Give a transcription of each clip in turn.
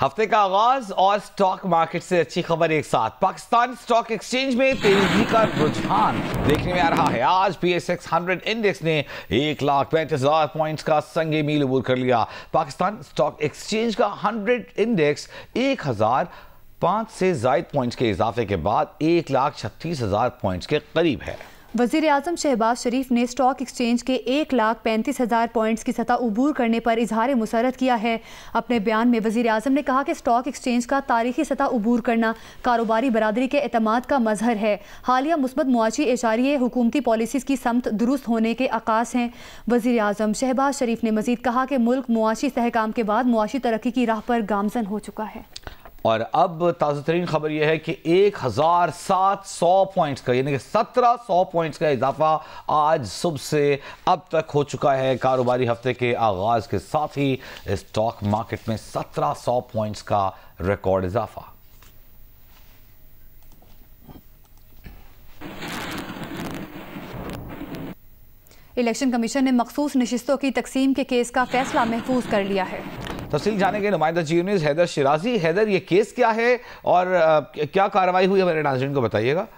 हफ्ते का आगाज और स्टॉक मार्केट से अच्छी खबर एक साथ। पाकिस्तान स्टॉक एक्सचेंज में तेजी का रुझान देखने में आ रहा है। आज PSX 100 इंडेक्स ने 1,35,000 पॉइंट्स का संगे मील अबूर कर लिया। पाकिस्तान स्टॉक एक्सचेंज का 100 इंडेक्स 1,005 से जायद पॉइंट्स के इजाफे के बाद 1,36,000 पॉइंट्स के करीब है। वज़ीर आज़म शहबाज शरीफ ने स्टॉक एक्सचेंज के 1,35,000 पॉइंट्स की सतह उबूर करने पर इजहार मुसरत किया है। अपने बयान में वज़ीर आज़म ने कहा कि स्टॉक एक्सचेंज का तारीखी सतह उबूर करना कारोबारी बरादरी के एतमाद का मजहर है। हालिया मुस्बत मुआशी इशारे हुकूमती पॉलिसीज़ की समत दुरुस्त होने के आकाश हैं। वज़ीर आज़म शहबाज शरीफ ने मजीद कहा कि मुल्क मुआशी इस्तेहकाम के बाद मुआशी तरक्की की राह पर गामजन हो चुका है। और अब ताज़ा तरीन खबर यह है कि 1,700 पॉइंट्स का यानी कि 1,700 पॉइंट्स का इजाफा आज सुबह से अब तक हो चुका है। कारोबारी हफ्ते के आगाज के साथ ही स्टॉक मार्केट में 1,700 पॉइंट्स का रिकॉर्ड इजाफा। इलेक्शन कमीशन ने मखसूस नशिस्तों की तकसीम के केस का फैसला महफूज कर लिया है। तफसील जानेंगे नुमाइंदा जी न्यूज़ हैदर शिराजी। हैदर, ये केस क्या है और क्या कार्रवाई हुई, हमारे नाज़रीन को बताइएगा।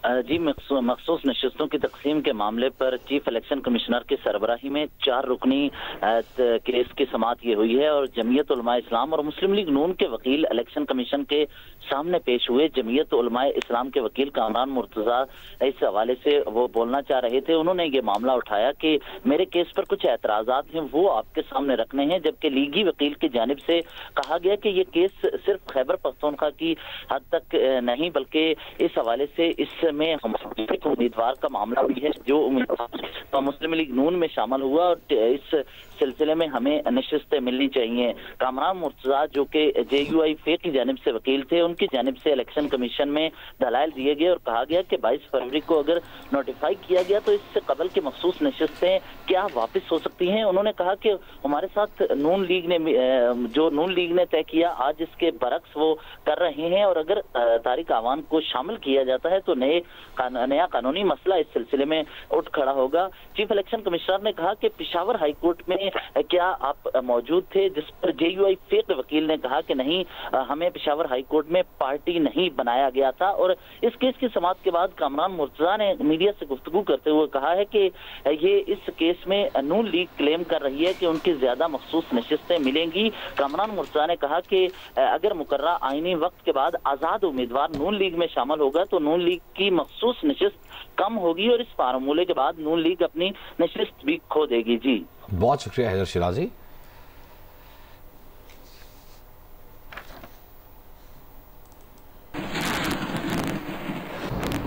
जी, मखसूस नशिस्तों की तकसीम के मामले पर चीफ इलेक्शन कमिश्नर की सरबराही में 4 रुकनी केस की समाअत ये हुई है और जमीयत उलमा इस्लाम और मुस्लिम लीग नून के वकील इलेक्शन कमीशन के सामने पेश हुए। जमीयत उलमा इस्लाम के वकील कामरान मुर्तजा इस हवाले से वो बोलना चाह रहे थे। उन्होंने ये मामला उठाया कि मेरे केस पर कुछ एतराज़ात हैं, वो आपके सामने रखने हैं, जबकि लीगी वकील की जानिब से कहा गया कि ये केस सिर्फ खैबर पख्तूनख्वा की हद तक नहीं बल्कि इस हवाले से इसमें उम्मीदवार का मामला भी है जो उम्मीदवार मुस्लिम लीग नून में शामिल हुआ और इस सिलसिले में हमें नशिस्तें मिलनी चाहिए। कामरान मुर्तजा जो कि JUI फे की जानिब से वकील थे, उनकी जानिब से इलेक्शन कमीशन में दलाइल दिए गए और कहा गया कि 22 फरवरी को अगर नोटिफाई किया गया तो इससे कबल की मखसूस नशिस्तें क्या वापस हो सकती हैं। उन्होंने कहा कि हमारे साथ नून लीग ने तय किया आज इसके बरक्स वो कर रहे हैं और अगर तारिक आवान को शामिल किया जाता है तो नया कानूनी मसला इस सिलसिले में उठ खड़ा होगा। चीफ इलेक्शन कमिश्नर ने कहा कि पेशावर हाई कोर्ट में क्या आप मौजूद थे, जिस पर JUI फे के वकील ने कहा कि नहीं, हमें पेशावर हाई कोर्ट में पार्टी नहीं बनाया गया था। और इस केस की समाअत के बाद कामरान मुर्तजा ने मीडिया से गुफ्तगू करते हुए कहा है कि ये इस केस में नून लीग क्लेम कर रही है कि उनकी ज्यादा मखसूस नशिस्तें मिलेंगी। कामरान मुर्तजा ने कहा कि अगर मुकर्रर आईनी वक्त के बाद आजाद उम्मीदवार नून लीग में शामिल होगा तो नून लीग की मखसूस नशिस्त कम होगी और इस फार्मूले के बाद नून लीग अपनी नशिस्त भी खो देगी। जी, बहुत शुक्रिया हैदर शिराजी।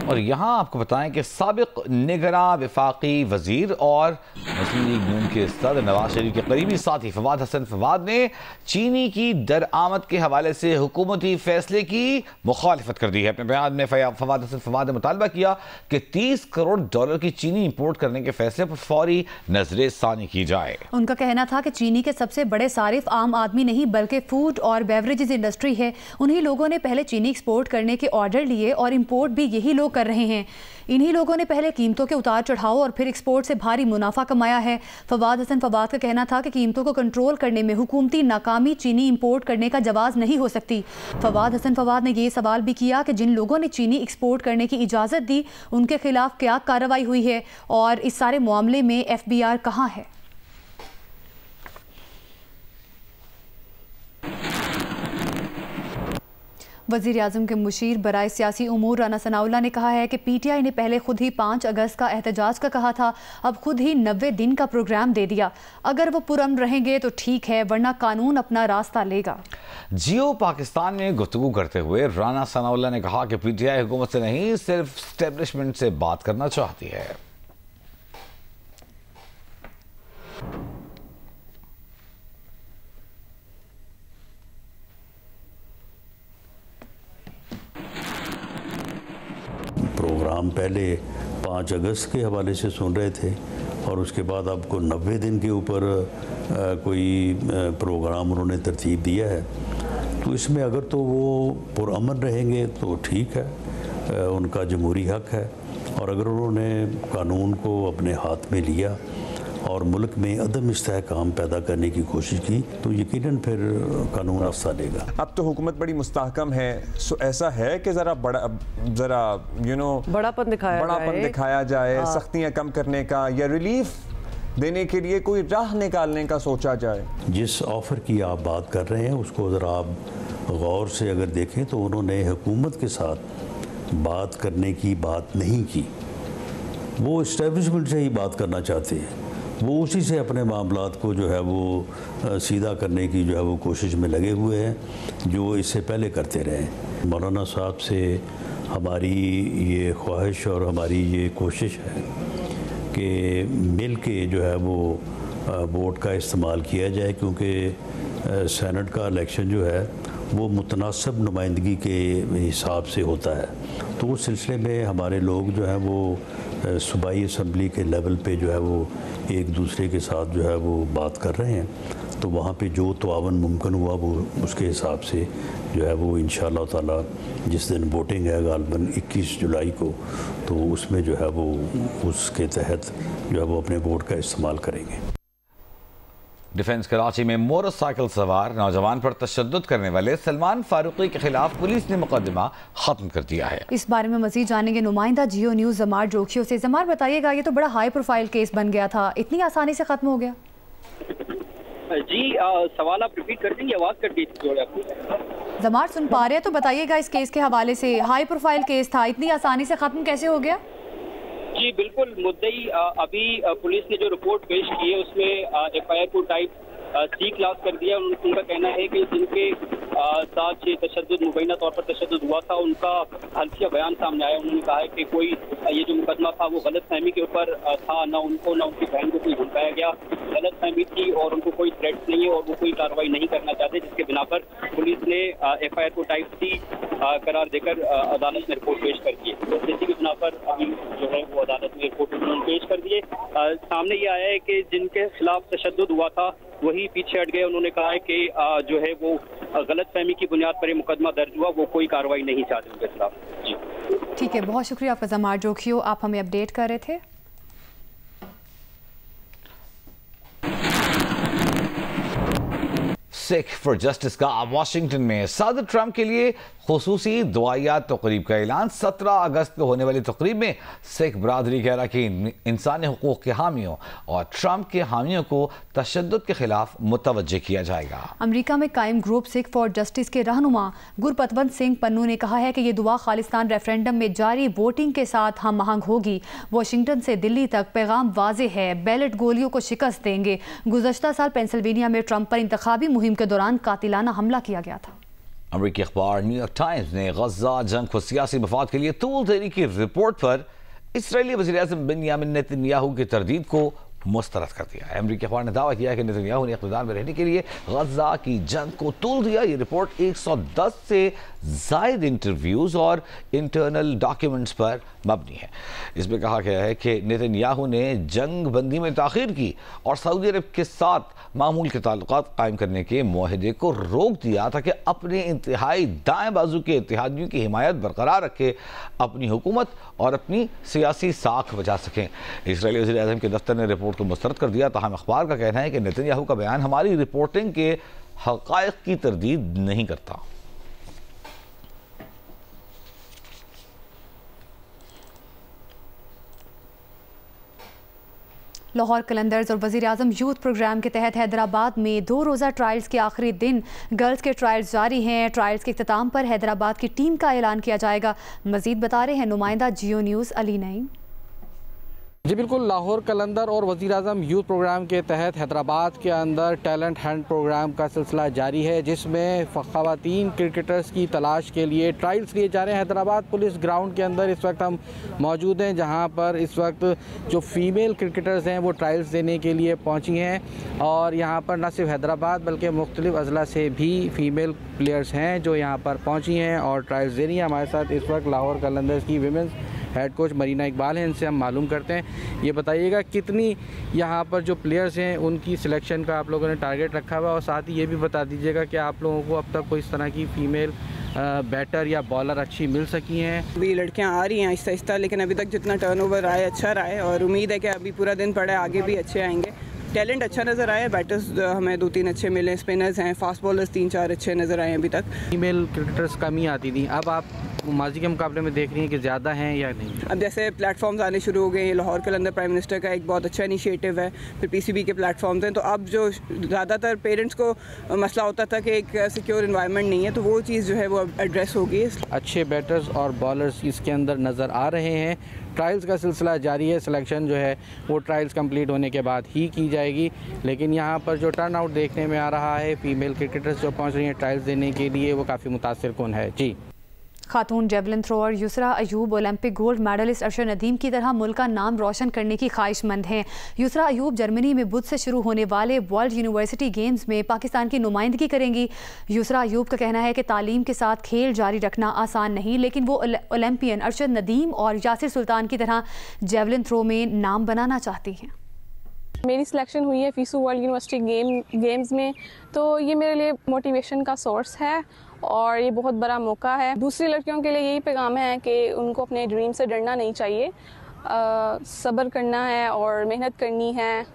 और यहाँ आपको बताएं कि साबिक निगरां वफाकी वजीर और मुस्लिम लीग नून के सदर नवाज शरीफ के करीबी साथी फवाद हसन फवाद ने चीनी की दरआमद के हवाले से हुकूमती फैसले की मुखालिफत कर दी है। अपने बयान में फवाद हसन फवाद ने मुतालबा किया कि $30 करोड़ की चीनी इंपोर्ट करने के फैसले पर फौरी नजरे सानी की जाए। उनका कहना था कि चीनी के सबसे बड़े सारिफ आम आदमी नहीं बल्कि फूड और बेवरेजेस इंडस्ट्री है। उन्हीं लोगों ने पहले चीनी एक्सपोर्ट करने के ऑर्डर लिए और इंपोर्ट भी यही लोग कर रहे हैं। इन्हीं लोगों ने पहले कीमतों के उतार चढ़ाव और फिर एक्सपोर्ट से भारी मुनाफा कमाया है। फवाद हसन फवाद का कहना था कि कीमतों को कंट्रोल करने में हुकूमती नाकामी चीनी इंपोर्ट करने का जवाज नहीं हो सकती। फवाद हसन फवाद ने यह सवाल भी किया कि जिन लोगों ने चीनी एक्सपोर्ट करने की इजाज़त दी उनके खिलाफ क्या कार्रवाई हुई है और इस सारे मामले में FBR कहाँ है। वज़ीर आज़म के मुशीर बराए सियासी उमूर राना सनाउल्लाह ने कहा है कि PTI ने पहले खुद ही 5 अगस्त का एहतजाज का कहा था, अब खुद ही 90 दिन का प्रोग्राम दे दिया। अगर वो पुरअमन रहेंगे तो ठीक है, वरना कानून अपना रास्ता लेगा। जियो पाकिस्तान में गुफ्तगू करते हुए राना सनाउल्लाह ने कहा कि PTI हुकूमत से नहीं सिर्फ एस्टेब्लिशमेंट से बात करना चाहती है। प्रोग्राम पहले 5 अगस्त के हवाले से सुन रहे थे और उसके बाद आपको 90 दिन के ऊपर कोई प्रोग्राम उन्होंने तरतीब दिया है। तो इसमें अगर तो वो पुरअमन रहेंगे तो ठीक है, उनका जमहूरी हक है, और अगर उन्होंने कानून को अपने हाथ में लिया और मुल्क में अदम इस्तेहकाम पैदा करने की कोशिश की तो यकीनन फिर कानून रास्ता लेगा। अब तो हुकूमत बड़ी मुस्तहकम है, सो ऐसा है कि ज़रा बड़ापन दिखाया जाए, सख्तियाँ कम करने का या रिलीफ देने के लिए कोई राह निकालने का सोचा जाए। जिस ऑफ़र की आप बात कर रहे हैं उसको ज़रा आप गौर से अगर देखें तो उन्होंने हुकूमत के साथ बात करने की बात नहीं की, वो इस्टेब्लिशमेंट से ही बात करना चाहते हैं, वो उसी से अपने मामलात को जो है वो सीधा करने की जो है वो कोशिश में लगे हुए हैं जो इससे पहले करते रहे। मौलाना साहब से हमारी ये ख्वाहिश और हमारी ये कोशिश है कि मिल के जो है वो वोट का इस्तेमाल किया जाए, क्योंकि सेनेट का इलेक्शन जो है वो मुतनासिब नुमाइंदगी के हिसाब से होता है। तो उस सिलसिले में हमारे लोग जो हैं वो सूबाई असम्बली के लेवल पे जो है वो एक दूसरे के साथ जो है वो बात कर रहे हैं, तो वहाँ पे जो तआवन मुमकिन हुआ वो उसके हिसाब से जो है वो इंशाअल्लाह ताला जिस दिन वोटिंग है गालबन 21 जुलाई को, तो उसमें जो है वो उसके तहत जो है वो अपने वोट का इस्तेमाल करेंगे। डिफेंस कराची में मोटरसाइकिल सवार नौजवान पर तशद्दुद करने वाले सलमान फारूकी के खिलाफ पुलिस ने मुकदमा खत्म कर दिया है। इस बारे में मजीद जानेंगे नुमाइंदा जियो न्यूज़ जमार जोखियों से। जमार बताइएगा, ये तो बड़ा हाई प्रोफाइल केस बन गया था, इतनी आसानी से खत्म हो गया? जी सवाल आप रिपीट कर देंगे, आवाज़ कट गई थी। जमार सुन पा रहे हैं तो बताइएगा, इस केस के हवाले से हाई प्रोफाइल केस था, इतनी आसानी से खत्म कैसे हो गया? जी बिल्कुल, मुद्दई अभी पुलिस ने जो रिपोर्ट पेश की है उसमें एफआईआर को टाइप सी क्लास कर दिया। उनका कहना है कि जिनके साथ ये तशद्दुद मुबैना तौर पर तशद्दुद हुआ था उनका हल्फिया बयान सामने आया। उन्होंने कहा है कि कोई ये जो मुकदमा था वो गलत फहमी के ऊपर था, ना उनको ना उनकी बहन को कोई धमकाया गया, गलत फहमी थी और उनको कोई थ्रेट्स नहीं है और वो कोई कार्रवाई नहीं करना चाहते, जिसके बिना पर पुलिस ने एफआईआर को टाइप सी करार देकर अदालत में रिपोर्ट पेश कर दी है। इसी के बिना पर अभी जो है वो अदालत में रिपोर्ट पेश कर दिए। सामने ये आया है कि जिनके खिलाफ तशद्दुद हुआ था वही पीछे हट गए। उन्होंने कहा है कि जो है वो गलत फहमी की बुनियाद पर मुकदमा दर्ज हुआ, वो कोई कार्रवाई नहीं चाहते उनके खिलाफ। जी ठीक है, बहुत शुक्रिया आपका जमार जोखियो, आप हमें अपडेट कर रहे थे। सिख फॉर जस्टिस का वाशिंगटन में सदर ट्रंप के लिए खुसूसी दुआया तकरीब का ऐलान। 17 अगस्त को होने वाली तकरीब में सिख बरादरी कह रहा कि इंसानी हुकूक के हामियों और ट्रंप के हामियों को तशद्दुद के खिलाफ मुतवज्जे किया जाएगा। अमेरिका में कायम ग्रुप सिख फॉर जस्टिस के रहनुमा गुरपतवंत सिंह पन्नू ने कहा है कि ये दुआ खालिस्तान रेफरेंडम में जारी वोटिंग के साथ हम आहंग होगी। वाशिंगटन से दिल्ली तक पैगाम वाज़ेह है, बैलेट गोलियों को शिकस्त देंगे। गुज़श्ता साल पेंसिल्वेनिया में ट्रंप पर इंतखाबी मुहिम के दौरान कातिलाना हमला किया गया था। अमेरिकी अखबार न्यूयॉर्क टाइम्स ने गजा जंग को सियासी मफाद के लिए तूल देने की रिपोर्ट पर इसराइली वज़ीर-ए-आज़म बेंयामिन नेतन्याहू की तरदीद को मुस्तरद कर दिया है। अमेरिकी अखबार ने दावा किया कि नेतन्याहू ने इक़्तिदार में रहने के लिए गजा की जंग को तूल दिया। ये रिपोर्ट 110 से ज़ायद इंटरव्यूज़ और इंटरनल डॉक्यूमेंट्स पर मबनी है। इसमें कहा गया है कि नेतन्याहू ने जंग बंदी में ताख़ीर की और सऊदी अरब के साथ मामूल के ताल्लुकात कायम करने के मुआहदे को रोक दिया ताकि अपने इंतहाई दाएं बाजू के इत्तेहादियों की हिमायत बरकरार रखे अपनी हुकूमत और अपनी सियासी साख बचा सकें। इसराइली वज़ीर-ए-आज़म के दफ्तर ने रिपोर्ट को मुस्तरद कर दिया। ताहम अखबार का कहना है कि नेतन्याहू का बयान हमारी रिपोर्टिंग के हक़ाइक़ की तरदीद नहीं करता। लाहौर कलंदर्स और वज़ीर-ए-आज़म यूथ प्रोग्राम के तहत हैदराबाद में 2 रोज़ा ट्रायल्स के आखिरी दिन गर्ल्स के ट्रायल्स जारी हैं। ट्रायल्स के इख्तिताम पर हैदराबाद की टीम का ऐलान किया जाएगा। मज़ीद बता रहे हैं नुमाइंदा जियो न्यूज़ अली नईम। जी बिल्कुल, लाहौर कलंदर और वज़ीर-ए-आज़म यूथ प्रोग्राम के तहत हैदराबाद के अंदर टैलेंट हंट प्रोग्राम का सिलसिला जारी है, जिसमें ख़वातीन क्रिकेटर्स की तलाश के लिए ट्रायल्स लिए जा रहे हैं। हैदराबाद पुलिस ग्राउंड के अंदर इस वक्त हम मौजूद हैं, जहां पर इस वक्त जो फ़ीमेल क्रिकेटर्स हैं वो ट्रायल्स देने के लिए पहुंची हैं और यहां पर न सिर्फ हैदराबाद बल्कि मुख्तलिफ अज़ला से भी फ़ीमेल प्लेयर्स हैं जो यहाँ पर पहुँची हैं और ट्रायल्स दे रही हैं। हमारे साथ इस वक्त लाहौर कलंदर्स की women's head coach Marina Iqbal हैं, इनसे हम मालूम करते हैं। ये बताइएगा कितनी यहाँ पर जो प्लेयर्स हैं उनकी सिलेक्शन का आप लोगों ने टारगेट रखा हुआ और साथ ही ये भी बता दीजिएगा कि आप लोगों को अब तक कोई इस तरह की फ़ीमेल बैटर या बॉलर अच्छी मिल सकी हैं? अभी लड़कियां आ रही हैं आहिस्ता आहिस्ता, लेकिन अभी तक जितना टर्नओवर रहा है अच्छा रहा है और उम्मीद है कि अभी पूरा दिन पड़ा है, आगे भी अच्छे आएंगे। टैलेंट अच्छा नज़र आया, बैटर्स हमें 2-3 अच्छे मिले, स्पिनर्स हैं, फास्ट बॉलर्स 3-4 अच्छे नज़र आए अभी तक। फीमेल क्रिकेटर्स कम ही आती थी, अब आप माजी के मुकाबले में देख रही हैं कि ज़्यादा हैं या नहीं? अब जैसे प्लेटफॉर्म्स आने शुरू हो गए हैं, लाहौर कलंदर प्राइम मिनिस्टर का एक बहुत अच्छा इनिशिएटिव है, फिर पीसीबी के प्लेटफॉर्म्स हैं, तो अब जो ज़्यादातर पेरेंट्स को मसला होता था कि एक सिक्योर इन्वायरमेंट नहीं है, तो वो चीज़ जो है वो एड्रेस होगी। अच्छे बैटर्स और बॉलर्स इसके अंदर नज़र आ रहे हैं। ट्रायल्स का सिलसिला जारी है, सिलेक्शन जो है वो ट्रायल्स कंप्लीट होने के बाद ही की जाएगी, लेकिन यहाँ पर जो टर्न आउट देखने में आ रहा है, फीमेल क्रिकेटर्स जो पहुँच रही हैं ट्रायल्स देने के लिए, वो काफ़ी मुतासिर कुन है। जी। खातून javelin thrower Yusra Ayub Olympic gold medalist Arshad Nadeem की तरह मुल्क का नाम रोशन करने की ख्वाहिशमंद हैं। युसरा अयूब जर्मनी में बुध से शुरू होने वाले वर्ल्ड यूनिवर्सिटी गेम्स में पाकिस्तान की नुमाइंदगी करेंगी। युसरा अयूब का कहना है कि तालीम के साथ खेल जारी रखना आसान नहीं, लेकिन वो ओलंपियन अरशद नदीम और यासिर सुल्तान की तरह जेवलिन थ्रो में नाम बनाना चाहती हैं। मेरी सिलेक्शन हुई है फीसू वर्ल्ड यूनिवर्सिटी गेम्स में, तो ये मेरे लिए मोटिवेशन का सोर्स है और ये बहुत बड़ा मौका है। दूसरी लड़कियों के लिए यही पैगाम है कि उनको अपने ड्रीम से डरना नहीं चाहिए, सब्र करना है और मेहनत करनी है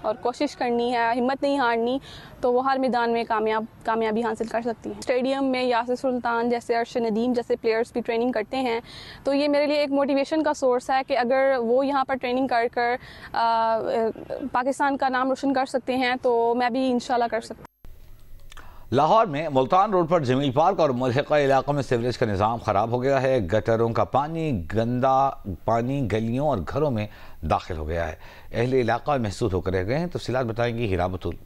और कोशिश करनी है, हिम्मत नहीं हारनी, तो वो हर मैदान में कामयाबी हासिल कर सकती है। स्टेडियम में यासिर सुल्तान जैसे, अरशद नदीम जैसे प्लेयर्स भी ट्रेनिंग करते हैं, तो ये मेरे लिए एक मोटिवेशन का सोर्स है कि अगर वो यहाँ पर ट्रेनिंग कर पाकिस्तान का नाम रोशन कर सकते हैं तो मैं भी इंशाल्लाह कर सकती हूँ। लाहौर में मुल्तान रोड पर जमील पार्क और मुल्हिका इलाकों में सीवरेज का निज़ाम ख़राब हो गया है। गटरों का पानी, गंदा पानी गलियों और घरों में दाखिल हो गया है। अहले इलाका महसूस होकर रह गए हैं। तफसीलात बताएंगी हीरा बतूल।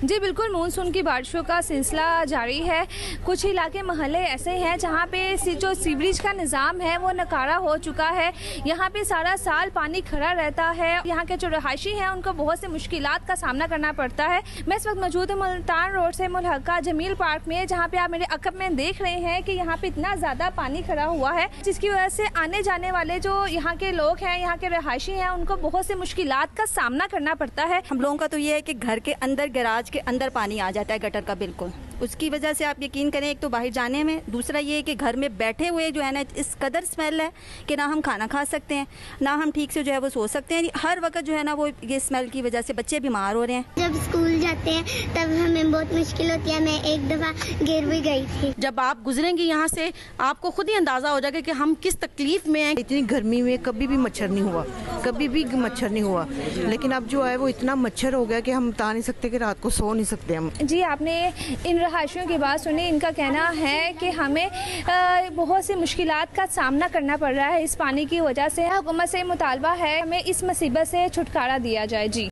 जी बिल्कुल, मानसून की बारिशों का सिलसिला जारी है। कुछ इलाके महल्ले ऐसे हैं जहाँ पे जो सीवरेज का निज़ाम है वो नकारा हो चुका है। यहाँ पे सारा साल पानी खड़ा रहता है। यहाँ के जो रहायशी हैं उनको बहुत से मुश्किलात का सामना करना पड़ता है। मैं इस वक्त मौजूद हूँ मुल्तान रोड से मुल्हिका जमील पार्क में, जहाँ पे आप मेरे अकब में देख रहे हैं कि यहाँ पे इतना ज़्यादा पानी खड़ा हुआ है, जिसकी वजह से आने जाने वाले जो यहाँ के लोग हैं, यहाँ के रहायशी हैं, उनको बहुत से मुश्किलात का सामना करना पड़ता है। हम लोगों का तो ये है कि घर के अंदर, गैराज के अंदर पानी आ जाता है गटर का, बिल्कुल। उसकी वजह से आप यकीन करें, एक तो बाहर जाने में, दूसरा ये है कि घर में बैठे हुए जो है ना, इस कदर स्मेल है कि ना हम खाना खा सकते हैं, ना हम ठीक से जो है वो सो सकते हैं। हर वक्त जो है ना वो ये स्मेल की वजह से बच्चे बीमार हो रहे हैं। जब स्कूल जाते हैं तब हमें बहुत मुश्किल होती है। मैं एक दफ़ा गिर भी गई थी। जब आप गुजरेंगे यहाँ से आपको खुद ही अंदाजा हो जाएगा कि हम किस तकलीफ में हैं। इतनी गर्मी में कभी भी मच्छर नहीं हुआ, कभी भी मच्छर नहीं हुआ, लेकिन अब जो है वो इतना मच्छर हो गया कि हम बता नहीं सकते कि रात को सो नहीं सकते हम। जी, आपने इन रहायशियों की बात सुनी। इनका कहना है कि हमें बहुत सी मुश्किलात का सामना करना पड़ रहा है इस पानी की वजह से। हुकूमत से मुतालबा है हमें इस मुसीबत से छुटकारा दिया जाए। जी।